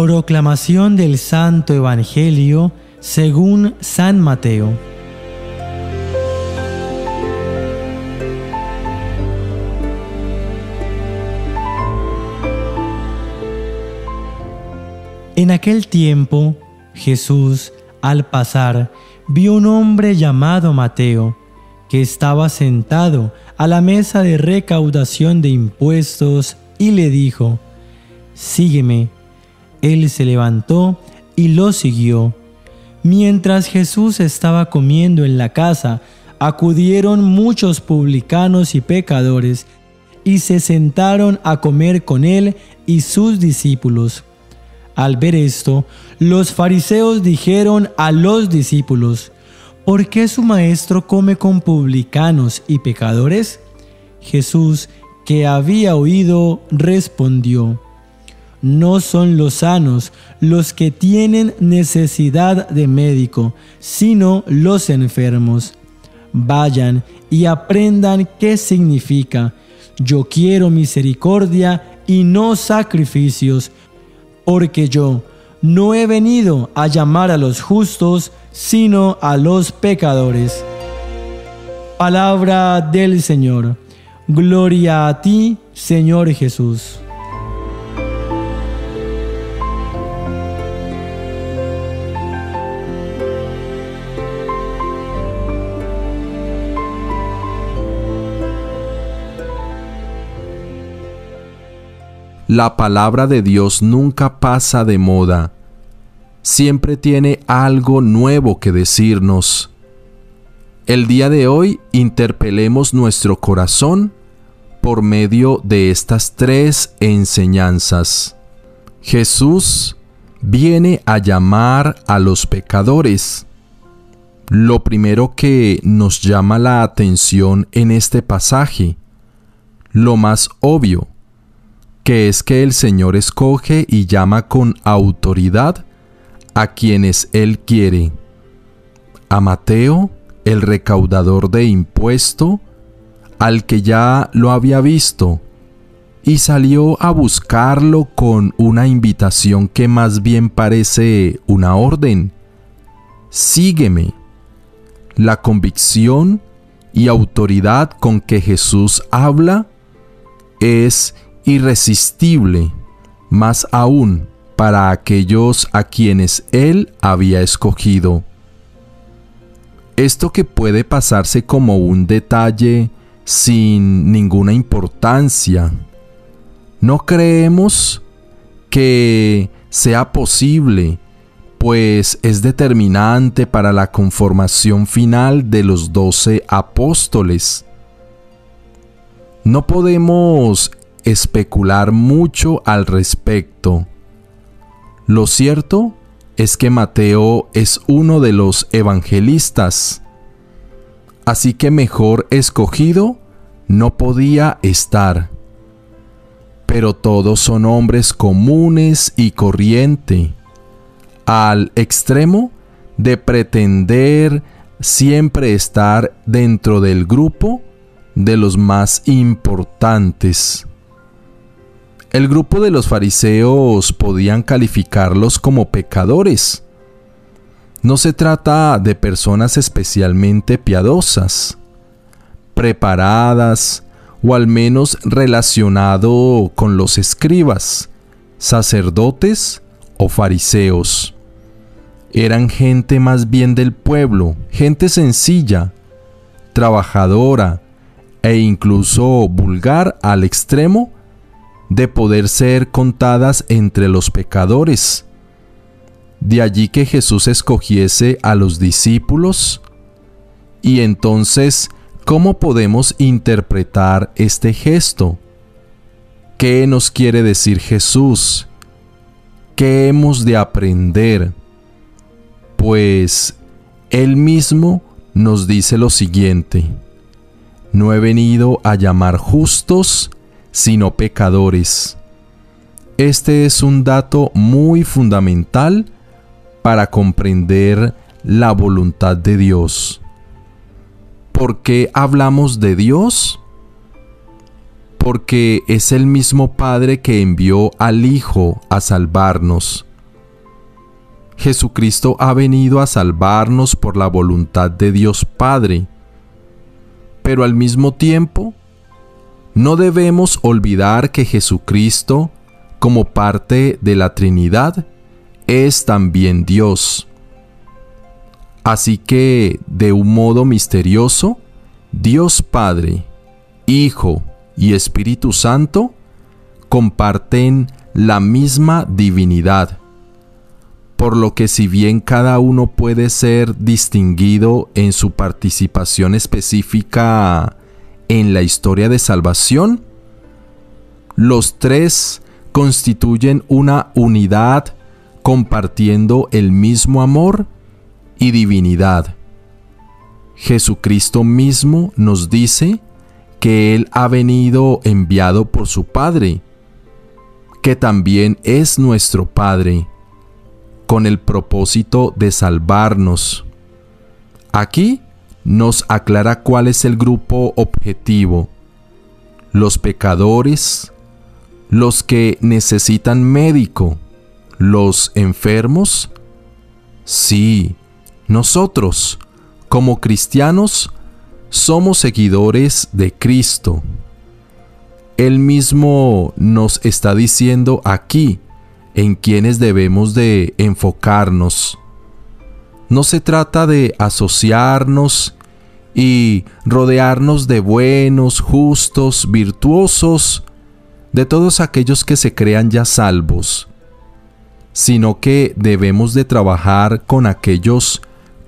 Proclamación del Santo Evangelio según San Mateo. En aquel tiempo, Jesús, al pasar, vio un hombre llamado Mateo, que estaba sentado a la mesa de recaudación de impuestos, y le dijo: «Sígueme». Él se levantó y lo siguió. Mientras Jesús estaba comiendo en la casa, acudieron muchos publicanos y pecadores, y se sentaron a comer con él y sus discípulos. Al ver esto, los fariseos dijeron a los discípulos: ¿por qué su maestro come con publicanos y pecadores? Jesús, que había oído, respondió: no son los sanos los que tienen necesidad de médico, sino los enfermos. Vayan y aprendan qué significa: yo quiero misericordia y no sacrificios, porque yo no he venido a llamar a los justos, sino a los pecadores. Palabra del Señor. Gloria a ti, Señor Jesús. La palabra de Dios nunca pasa de moda. Siempre tiene algo nuevo que decirnos. El día de hoy interpelemos nuestro corazón por medio de estas tres enseñanzas. Jesús viene a llamar a los pecadores. Lo primero que nos llama la atención en este pasaje, lo más obvio, que es que el Señor escoge y llama con autoridad a quienes Él quiere. A Mateo, el recaudador de impuesto, al que ya lo había visto, y salió a buscarlo con una invitación que más bien parece una orden: sígueme. La convicción y autoridad con que Jesús habla es irresistible, más aún para aquellos a quienes Él había escogido. Esto que puede pasarse como un detalle sin ninguna importancia, no creemos que sea posible, pues es determinante para la conformación final de los 12 apóstoles. No podemos especular mucho al respecto. Lo cierto es que Mateo es uno de los evangelistas, así que mejor escogido no podía estar. Pero todos son hombres comunes y corriente, al extremo de pretender siempre estar dentro del grupo de los más importantes. El grupo de los fariseos podían calificarlos como pecadores. No se trata de personas especialmente piadosas, preparadas o al menos relacionado con los escribas, sacerdotes o fariseos. Eran gente más bien del pueblo, gente sencilla, trabajadora e incluso vulgar al extremo de poder ser contadas entre los pecadores. De allí que Jesús escogiese a los discípulos. Y entonces, ¿cómo podemos interpretar este gesto? ¿Qué nos quiere decir Jesús? ¿Qué hemos de aprender? Pues Él mismo nos dice lo siguiente: no he venido a llamar justos, sino pecadores. Este es un dato muy fundamental para comprender la voluntad de Dios. ¿Por qué hablamos de Dios? Porque es el mismo Padre que envió al Hijo a salvarnos. Jesucristo ha venido a salvarnos por la voluntad de Dios Padre. Pero al mismo tiempo, no debemos olvidar que Jesucristo, como parte de la Trinidad, es también Dios. Así que, de un modo misterioso, Dios Padre, Hijo y Espíritu Santo comparten la misma divinidad, por lo que si bien cada uno puede ser distinguido en su participación específica en la historia de salvación, los tres constituyen una unidad compartiendo el mismo amor y divinidad. Jesucristo mismo nos dice que Él ha venido enviado por su Padre, que también es nuestro Padre, con el propósito de salvarnos. Aquí nos aclara cuál es el grupo objetivo: los pecadores, los que necesitan médico, los enfermos. Sí, nosotros, como cristianos, somos seguidores de Cristo. Él mismo nos está diciendo aquí en quienes debemos de enfocarnos. No se trata de asociarnos y rodearnos de buenos, justos, virtuosos, de todos aquellos que se crean ya salvos, sino que debemos de trabajar con aquellos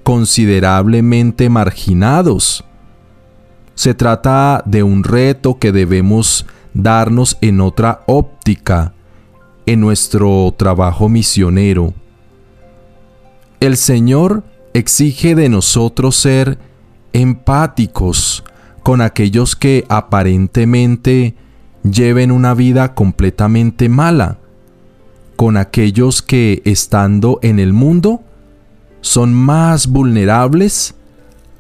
considerablemente marginados. Se trata de un reto que debemos darnos en otra óptica, en nuestro trabajo misionero. El Señor exige de nosotros ser empáticos con aquellos que aparentemente lleven una vida completamente mala, con aquellos que, estando en el mundo, son más vulnerables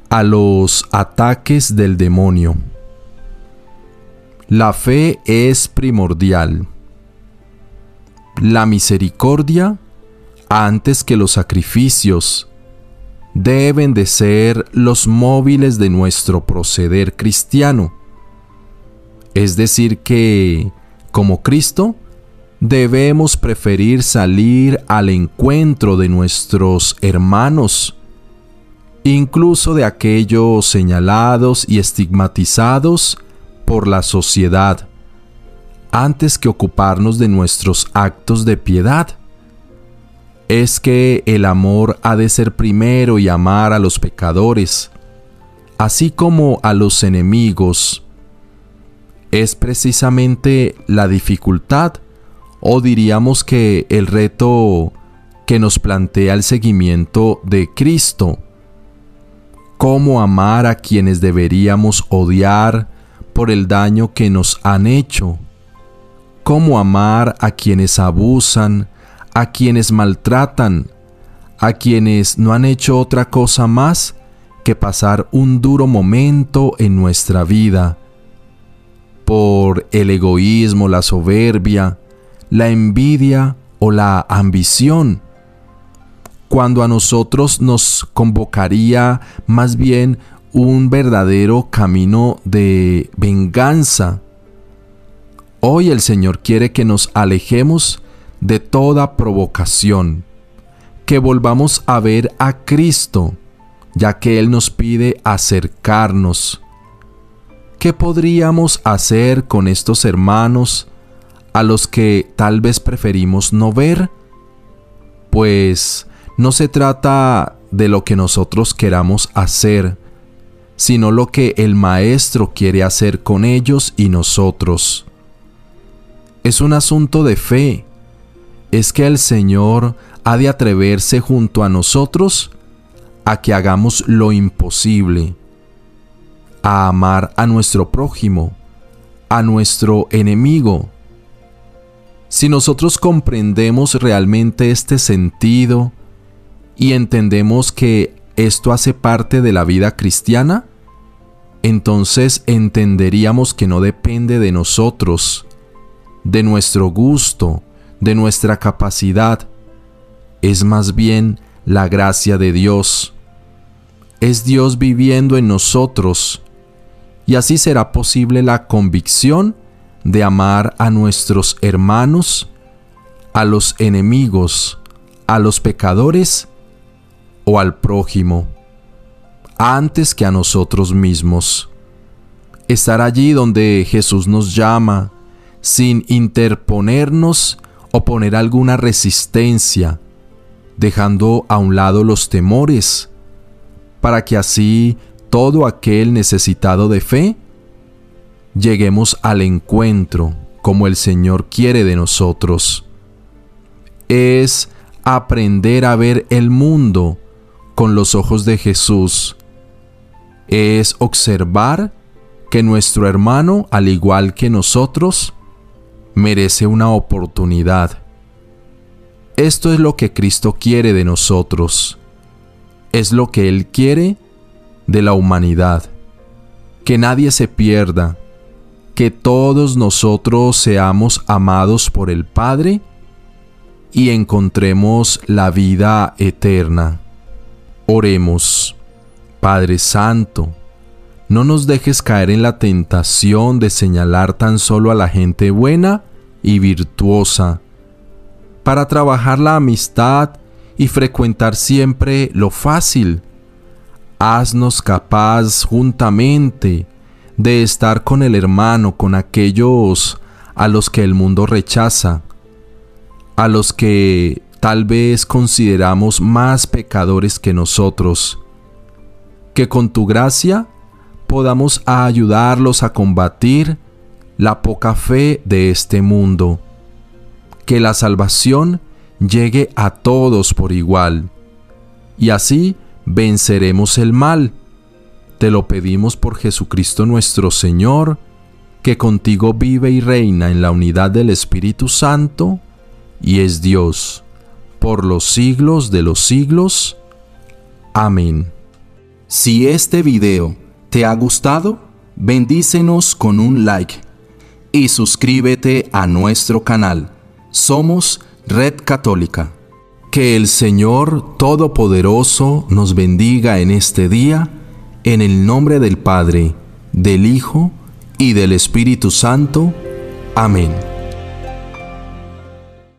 a los ataques del demonio. La fe es primordial. La misericordia, antes que los sacrificios, deben de ser los móviles de nuestro proceder cristiano. Es decir que, como Cristo, debemos preferir salir al encuentro de nuestros hermanos, incluso de aquellos señalados y estigmatizados por la sociedad, antes que ocuparnos de nuestros actos de piedad. Es que el amor ha de ser primero y amar a los pecadores, así como a los enemigos. Es precisamente la dificultad, o diríamos que el reto que nos plantea el seguimiento de Cristo. ¿Cómo amar a quienes deberíamos odiar por el daño que nos han hecho? ¿Cómo amar a quienes abusan, a quienes maltratan, a quienes no han hecho otra cosa más que pasar un duro momento en nuestra vida? Por el egoísmo, la soberbia, la envidia o la ambición, cuando a nosotros nos convocaría más bien un verdadero camino de venganza. Hoy el Señor quiere que nos alejemos de toda provocación, que volvamos a ver a Cristo, ya que Él nos pide acercarnos. ¿Qué podríamos hacer con estos hermanos a los que tal vez preferimos no ver? Pues no se trata de lo que nosotros queramos hacer, sino lo que el Maestro quiere hacer con ellos y nosotros. Es un asunto de fe. Es que el Señor ha de atreverse junto a nosotros a que hagamos lo imposible, a amar a nuestro prójimo, a nuestro enemigo. Si nosotros comprendemos realmente este sentido y entendemos que esto hace parte de la vida cristiana, entonces entenderíamos que no depende de nosotros, de nuestro gusto, de nuestra capacidad. es más bien la gracia de Dios. Es Dios viviendo en nosotros, y así será posible la convicción de amar a nuestros hermanos, a los enemigos, a los pecadores o al prójimo, antes que a nosotros mismos. Estar allí donde Jesús nos llama, sin interponernos o poner alguna resistencia, dejando a un lado los temores, para que así todo aquel necesitado de fe lleguemos al encuentro como el Señor quiere de nosotros. Es aprender a ver el mundo con los ojos de Jesús. Es observar que nuestro hermano, al igual que nosotros, merece una oportunidad. Esto es lo que Cristo quiere de nosotros. Es lo que Él quiere de la humanidad. Que nadie se pierda, que todos nosotros seamos amados por el Padre y encontremos la vida eterna. Oremos. Padre Santo, no nos dejes caer en la tentación de señalar tan solo a la gente buena y virtuosa, para trabajar la amistad y frecuentar siempre lo fácil. Haznos capaz juntamente de estar con el hermano, con aquellos a los que el mundo rechaza, a los que tal vez consideramos más pecadores que nosotros, que con tu gracia podamos ayudarlos a combatir la poca fe de este mundo, que la salvación llegue a todos por igual, y así venceremos el mal. Te lo pedimos por Jesucristo nuestro Señor, que contigo vive y reina en la unidad del Espíritu Santo, y es Dios, por los siglos de los siglos. Amén. Si este video te ha gustado, bendícenos con un like y suscríbete a nuestro canal. Somos Red Católica. Que el Señor Todopoderoso nos bendiga en este día, en el nombre del Padre, del Hijo y del Espíritu Santo. Amén.